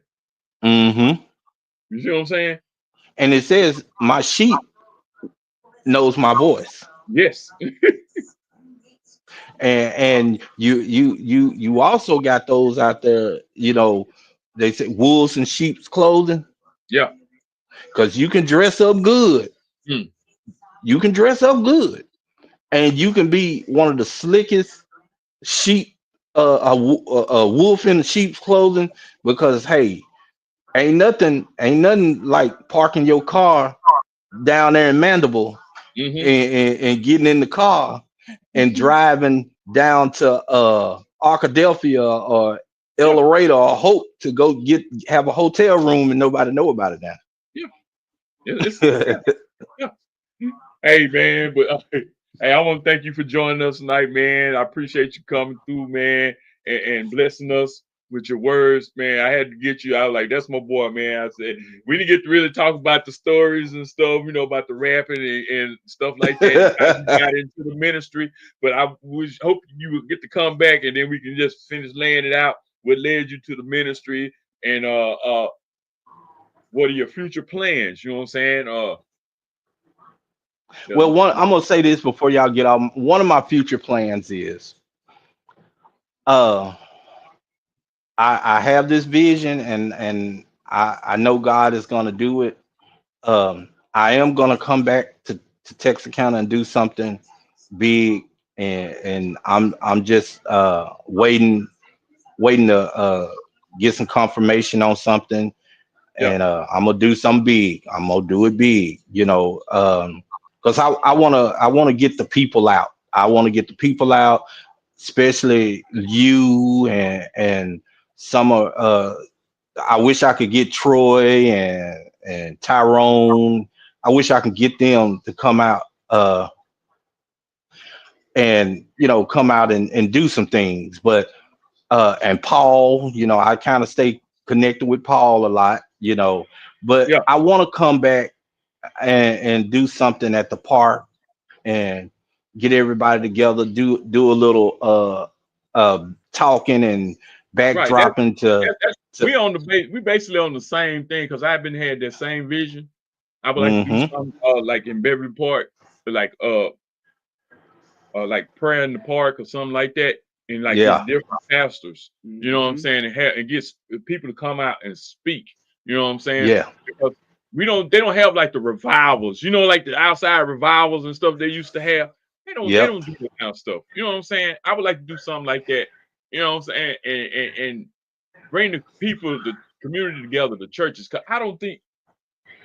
Hmm. You see what I'm saying? And it says, "My sheep knows my voice." Yes. And you also got those out there, you know, they say wolves in sheep's clothing, Yeah. because you can dress up good, Mm. you can dress up good, and you can be one of the slickest sheep, a wolf in sheep's clothing, because hey, ain't nothing like parking your car down there in Mandible, Hmm. and getting in the car and driving down to Arkadelphia or El Yeah. Dorado or Hope to go have a hotel room and nobody know about it Yeah. It's now. yeah. Yeah. Hey man, but hey, I want to thank you for joining us tonight, man. I appreciate you coming through, man, and blessing us with your words, man. I had to get you. I was like, that's my boy, man. I said we didn't get to really talk about the stories and stuff, you know, about the rapping and stuff like that, and how you got into the ministry. But I hope you would get to come back, and then we can just finish laying it out. What led you to the ministry, and what are your future plans? You know what I'm saying? Well, The, I'm gonna say this before y'all get off. One of my future plans is uh I have this vision, and I know God is gonna do it. I am gonna come back to Texarkana and do something big, and I'm just waiting to get some confirmation on something, yeah. and I'm gonna do something big. I'm gonna do it big, you know, because I wanna get the people out. I want to get the people out, especially you and some of I wish I could get Troy and Tyrone. I wish I could get them to come out, and come out and do some things. But and Paul, I kind of stay connected with Paul a lot, but Yeah. I want to come back and do something at the park and get everybody together, do a little talking and backdropping we on the we basically on the same thing because I've been had that same vision. I would like to do something like in Beverly Park, like prayer in the park or something like that, and like get different pastors. You know what I'm saying, and get people to come out and speak. You know what I'm saying? Yeah. Because they don't have like the revivals. You know, like the outside revivals and stuff they used to have. They don't do that kind of stuff. You know what I'm saying? I would like to do something like that. You know what I'm saying? And bring the people, the community together, the churches. Cause I don't think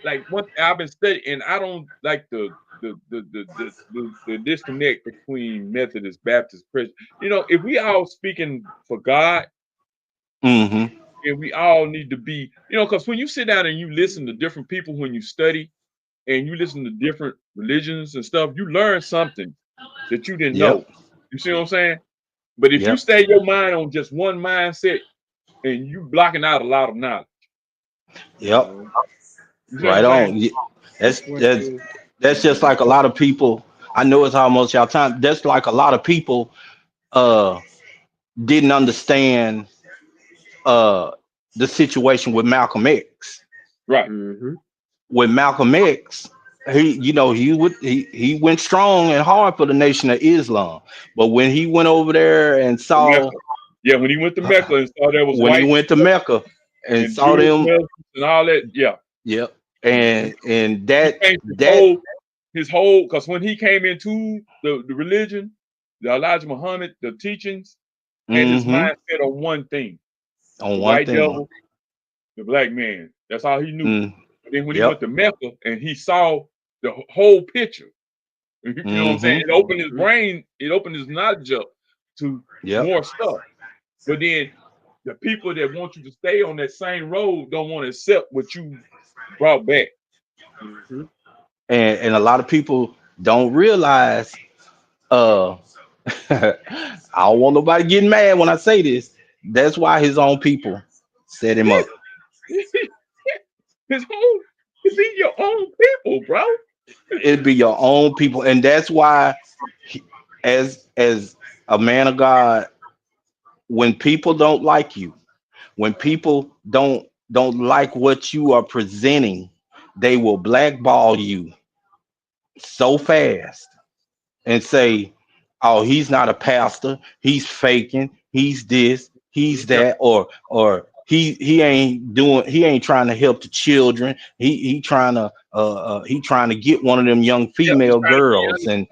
like what I've been studying, I don't like the disconnect between Methodist, Baptist, Christian. You know, if we all speaking for God, and we all need to be, you know, because when you sit down and you listen to different people, when you study and you listen to different religions and stuff, you learn something that you didn't know. You see what I'm saying? But if you stay your mind on just one mindset, and you blocking out a lot of knowledge. Yep. Right on. That's just like a lot of people. I know it's almost y'all time. That's like a lot of people didn't understand the situation with Malcolm X. Right. With Malcolm X, he went strong and hard for the Nation of Islam. But when he went over there and saw when he went to Mecca and saw there was he went to Mecca and saw them and all that, and his whole because when he came into the religion, the Elijah Muhammad, the teachings, and his mindset on one thing. On the white devil, the black man. That's all he knew. And then when he went to Mecca and he saw the whole picture, you know what I'm saying? It opened his brain, it opened his knowledge up to more stuff. But then the people that want you to stay on that same road don't want to accept what you brought back. And a lot of people don't realize, I don't want nobody getting mad when I say this. That's why his own people set him up. It'd be your own people, bro. It'd be your own people. And that's why as a man of God, when people don't like you, when people don't like what you are presenting, they will blackball you so fast and say, oh, he's not a pastor, he's faking, he's this, he's that, or he ain't trying to help the children, he trying to get one of them young female girls, and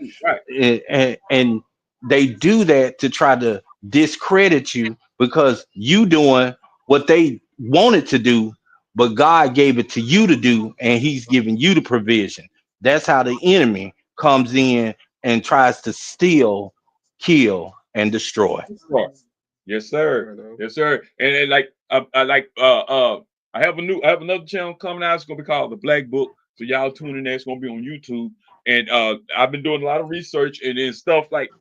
they do that to try to discredit you because you doing what they wanted to do, but God gave it to you to do, and he's giving you the provision. That's how the enemy comes in and tries to steal, kill, and destroy. Yes, sir. Yes, sir. And like I have another channel coming out. It's gonna be called The Black Book. So y'all tune in there. It's gonna be on YouTube. And I've been doing a lot of research and then stuff like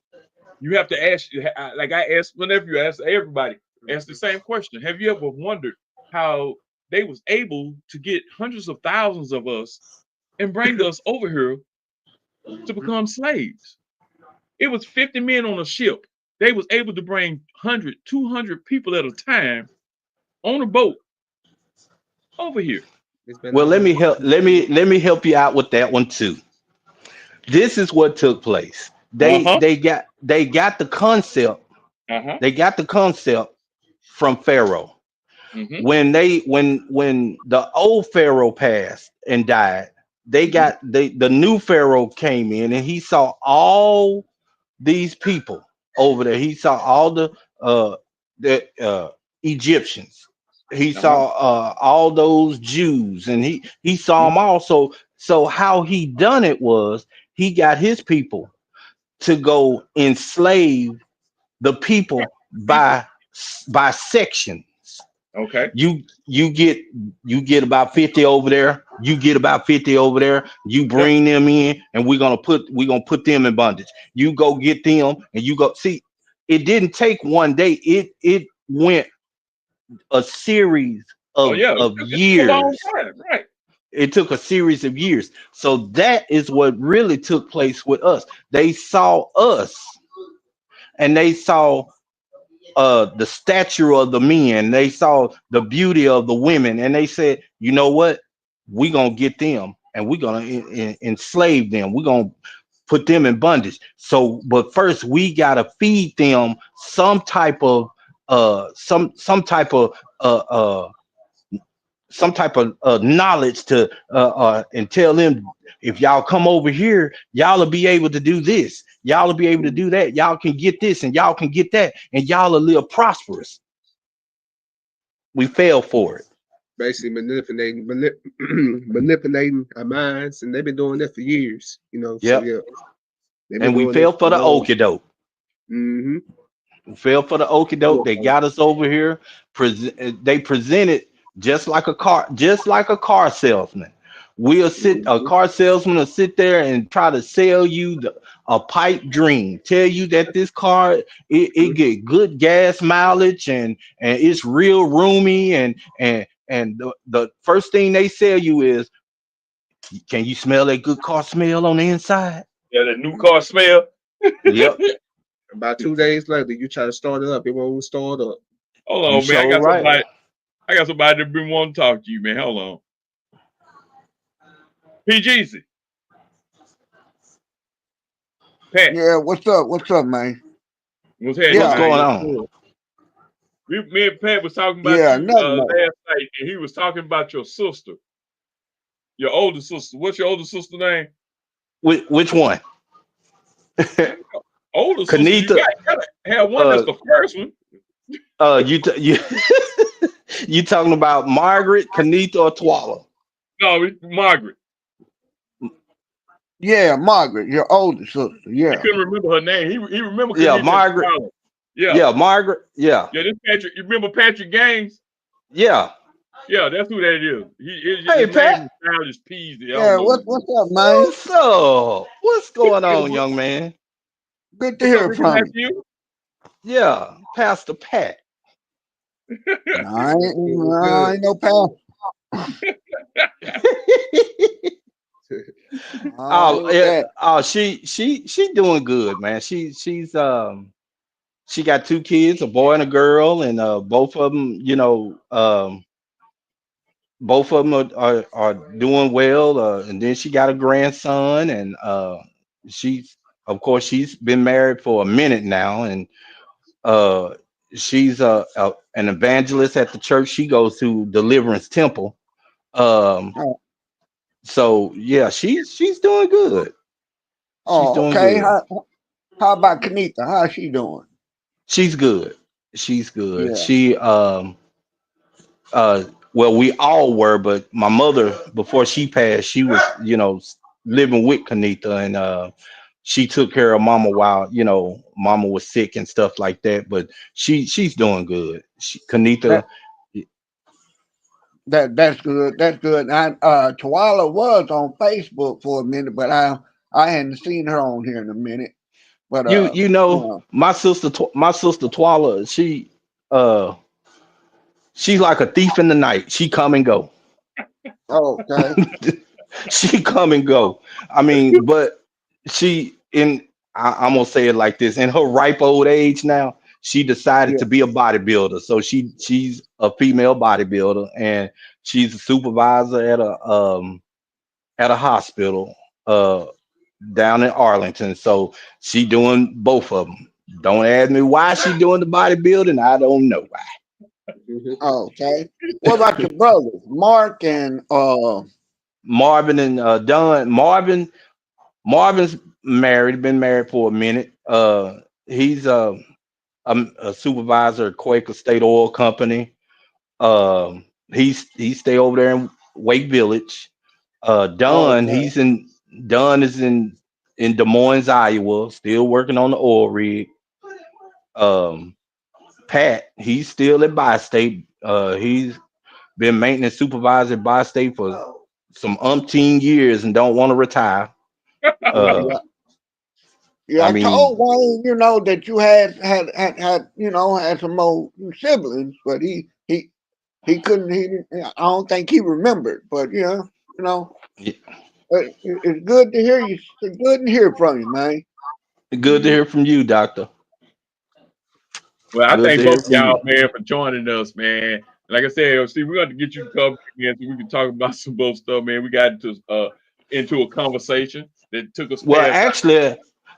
you have to ask, like I ask whenever you ask everybody, ask the same question. Have you ever wondered how they was able to get hundreds of thousands of us and bring us over here to become slaves? It was 50 men on a ship. They was able to bring 100, 200 people at a time on a boat over here. Well, let me help you out with that one too. This is what took place. They got the concept. They got the concept from Pharaoh. When the old Pharaoh passed and died, they got the new Pharaoh came in and he saw all these people over there. He saw all the Egyptians. He saw all those Jews, and he saw them all. So how he done it was he got his people to go enslave the people by sections. Okay. You get about 50 over there. You get about 50 over there. You bring them in, and we're gonna put them in bondage. You go get them, and you go see. It didn't take one day. It went a series of years. Right. It took a series of years. So that is what really took place with us. They saw us, and they saw the stature of the men. They saw the beauty of the women, and they said, you know what? We're gonna get them, and we're gonna enslave them. We're gonna put them in bondage. So, but first we gotta feed them some type of uh uh knowledge to and tell them, if y'all come over here, y'all will be able to do this, y'all will be able to do that, y'all can get this and y'all can get that, and y'all will live prosperous. We fell for it, Basically manipulating our minds, and they've been doing that for years. You know, so yep. yeah, they've been And we doing fell it for for the long. okie doke. Mm-hmm. We fell for the okie doke. They got us over here. They presented just like a car salesman. A car salesman will sit there and try to sell you a pipe dream, tell you that this car, it get good gas mileage, and it's real roomy, and the first thing they sell you is, can you smell that good car smell on the inside? Yeah, the new car smell. Yep, About 2 days later, you try to start it up, it won't start up. Hold you on, man. sure right. I got somebody that been wanting to talk to you, man. Hold on. PGZ. Pat. Yeah, what's up? What's up, man? What's happening, Yeah, What's man? going on? Me and Pat was talking about yeah, you nothing much. last night, and he was talking about your sister, your older sister. What's your older sister name? Which one? Older sister. You Kanita. gotta have one that's the first one. You you talking about Margaret, Kanita, or Twala? No, Margaret. Yeah, Margaret, your older sister. He Yeah. couldn't remember her name. He remember Yeah, Kanita Margaret. Twala. Yeah. Yeah, Margaret. Yeah, Yeah, this Patrick. You remember Patrick Gaines? yeah. Yeah, that's who that is. Hey, His name Pat. is Childish Peasy. I Yeah, don't know. what's up, man? What's up? What's going Hey, on, young man? Good to what's up, hear Ricky from you. Matthew? Yeah, Pastor Pat. No, I ain't, It was I good. ain't no pal. Oh, yeah. That. Oh, she doing good, man. She got 2 kids, a boy and a girl, and both of them, both of them are doing well. And then she got a grandson, and she's, of course, she's been married for a minute now, and uh, she's an evangelist at the church she goes to, Deliverance Temple. Um, Oh, so yeah, she's doing good. She's doing okay. good. How about Kanita? How's she doing? She's good. She's good. Yeah. She well, we all were, but my mother, before she passed, she was, living with Kanita, and she took care of Mama while, Mama was sick and stuff like that. But she's doing good. Kanita, That that's good. That's good. I Tawala was on Facebook for a minute, but I hadn't seen her on here in a minute. But you you know, know, my sister Twala, she's like a thief in the night. She come and go. okay. She come and go. I mean, but I'm gonna say it like this: in her ripe old age now, she decided Yeah. to be a bodybuilder. So she's a female bodybuilder, and she's a supervisor at a hospital down in Arlington. So she doing both of them. Don't ask me why she doing the bodybuilding. I don't know why. Okay. What about your brothers, Mark and Marvin and Don. Marvin's married, been married for a minute. He's a supervisor at Quaker State Oil Company. He stay over there in Wake Village. Don, okay. Don is in Des Moines, Iowa, still working on the oil rig. Um, Pat, he's still at Bi-State. He's been maintenance supervisor at Bi-State for some umpteen years and don't want to retire. Uh, Yeah. Yeah, I I mean, told Wayne, that you had some more siblings, but he couldn't. I don't think he remembered. But y- it's good to hear you. It's good to hear from you, man. good to hear from you, Doctor. Well, I Good thank to both hear of from y'all, you. man, for joining us, man. Like I said, Steve, we're going to get you to come again so we can talk about some both stuff, man. We got into a conversation that took us Well, past.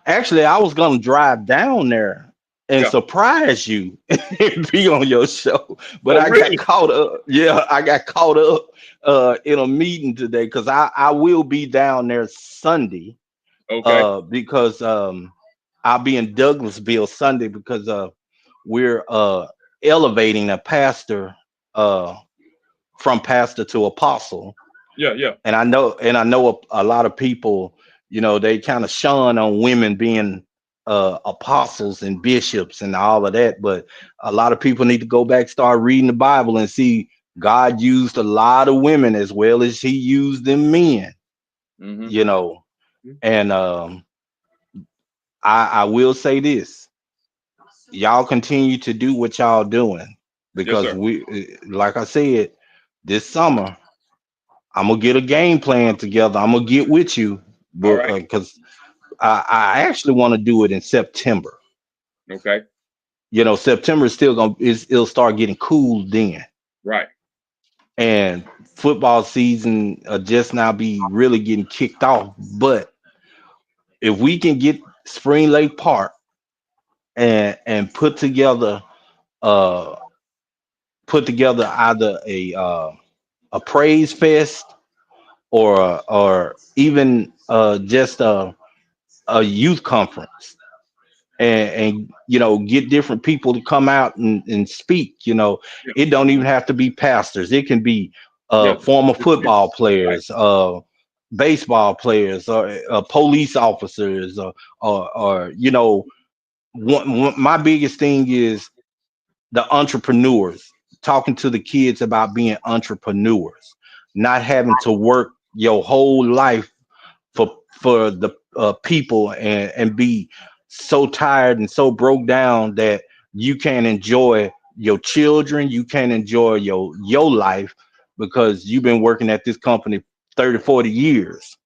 actually, I was gonna drive down there and Yeah. surprise you and be on your show, but Oh, I got really? caught up. Yeah, I got caught up in a meeting today because I will be down there Sunday Okay. because I'll be in Douglasville Sunday because we're elevating a pastor uh from pastor to apostle. Yeah, yeah. And I know a lot of people, they kind of shun on women being apostles and bishops and all of that, but a lot of people need to go back, start reading the Bible and see God used a lot of women as well as he used them men, Mm-hmm. you know. And I will say this: y'all continue to do what y'all doing Yes, because sir. like I said, this summer I'm gonna get a game plan together. I'm gonna get with you, All but right. because I actually want to do it in September. Okay. September is still it'll start getting cool then, Right. and football season just now be really getting kicked off. But if we can get Spring Lake Park and uh put together either a praise fest or even just a youth conference and get different people to come out and speak. Yeah. It don't even have to be pastors. It can be Yeah. former football Right. players, baseball players, or police officers, my biggest thing is the entrepreneurs, talking to the kids about being entrepreneurs, not having to work your whole life for the people and be so tired and so broke down that you can't enjoy your children, you can't enjoy your life because you've been working at this company 30, 40 years.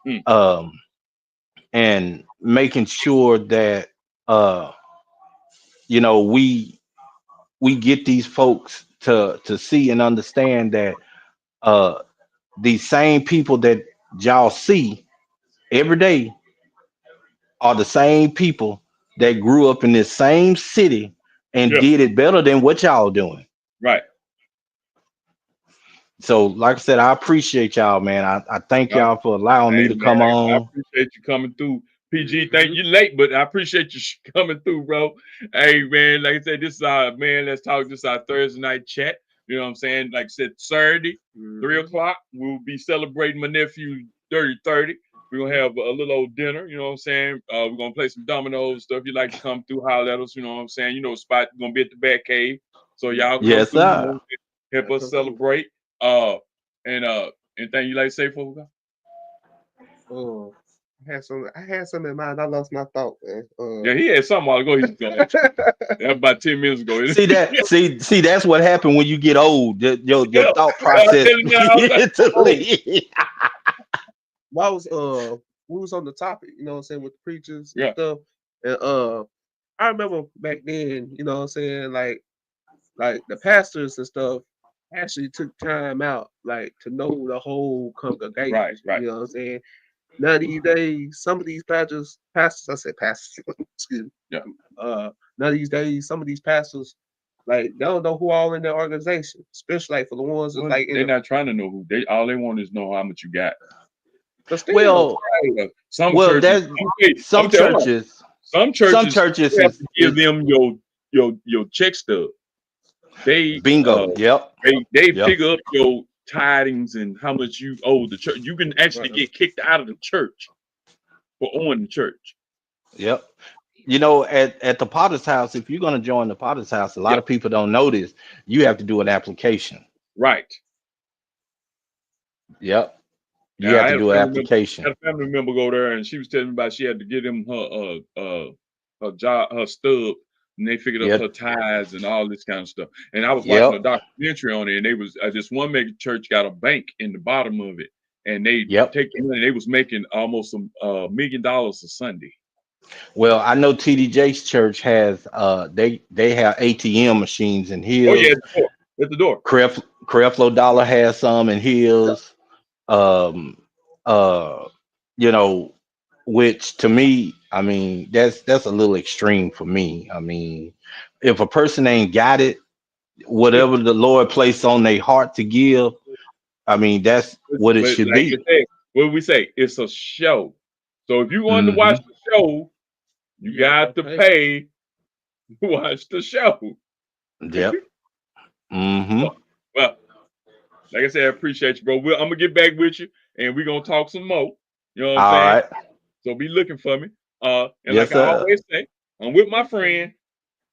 Mm. And making sure that uh we get these folks to see and understand that uh these same people that y'all see every day are the same people that grew up in this same city and Yeah. did it better than what y'all doing. Right. So, like I said, I appreciate y'all, man. I thank Uh, y'all for allowing me Hey, to man, come I on. appreciate you coming through. PG, thank you late, but I appreciate you coming through, bro. Hey, man, like I said, this is our man. Let's talk. This is our Thursday night chat. You know what I'm saying? Like I said, Saturday, 3 o'clock, we'll be celebrating my nephew 30. We're gonna have a little old dinner. You know what I'm saying? We're gonna play some dominoes stuff. You like to come through, holler at us. You know what I'm saying? Spot gonna be at the Bat Cave, so y'all come Yes, through. sir. Help us celebrate. Uh, and anything you like to say, folks? Oh, I had something in mind. I lost my thought, man. Yeah, he had something while ago. He's going. That was about 10 minutes ago. See that? See that's what happened when you get old. Your Yeah, thought I'm process telling you now, begin to Oh, leave. why was we was on the topic, you know what I'm saying, with the preachers and yeah, stuff. And I remember back then, you know what I'm saying, like the pastors and stuff actually took time out like to know the whole congregation. right. You know what I'm saying? Now these days, some of these pastors, I said pastors, excuse me. Yeah, Now these days, some of these pastors, like they don't know who all in their organization, especially like for the ones that's well, like in they're the not trying to know who. All they want is know how much you got. but still, Well, Some well, churches, that some hold on. churches, Some some churches churches you have is, to give is them your check stub. They bingo. Yep. they Yep. pick up your tidings and how much you owe the church. You can actually right. get kicked out of the church for owing the church. Yep. At the Potter's House, if you're going to join the Potter's House, a lot Yeah, of people don't know this. You have to do an application. right. Yep. You Yeah, have to do an had application. a family member go there, and she was telling me about she had to give them her job, her stub, and they figured up her Yep. ties and all this kind of stuff. And I was watching a Yep. documentary on it, and they was this one mega church got a bank in the bottom of it, and they Yep. take the money. They was making almost $1 million a Sunday. Well, I know TD Jakes Church has they have ATM machines in Oh his. yeah, at the door. At the door. Creflo Dollar has some in his. Um, uh, you know, which to me, I mean, that's a little extreme for me. I mean, if a person ain't got it, whatever the Lord placed on their heart to give, I mean, that's what it But should like be. I said, what we say, it's a show. So if you wanted to Hmm. watch the show, you got to pay to watch the show. Yep. Hmm. Well, like I said, I appreciate you, bro. I'm gonna get back with you, and we're gonna talk some more. You know what I'm All saying? right. So be looking for me. And Yes, like I sir. always say, I'm with my friend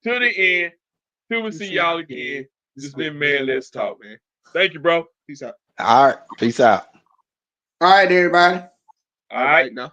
to the end. Till we see y'all again. This has been Man Let's Talk, man. Thank you, bro. Peace out. All right. Peace out. All right, everybody. All right. now.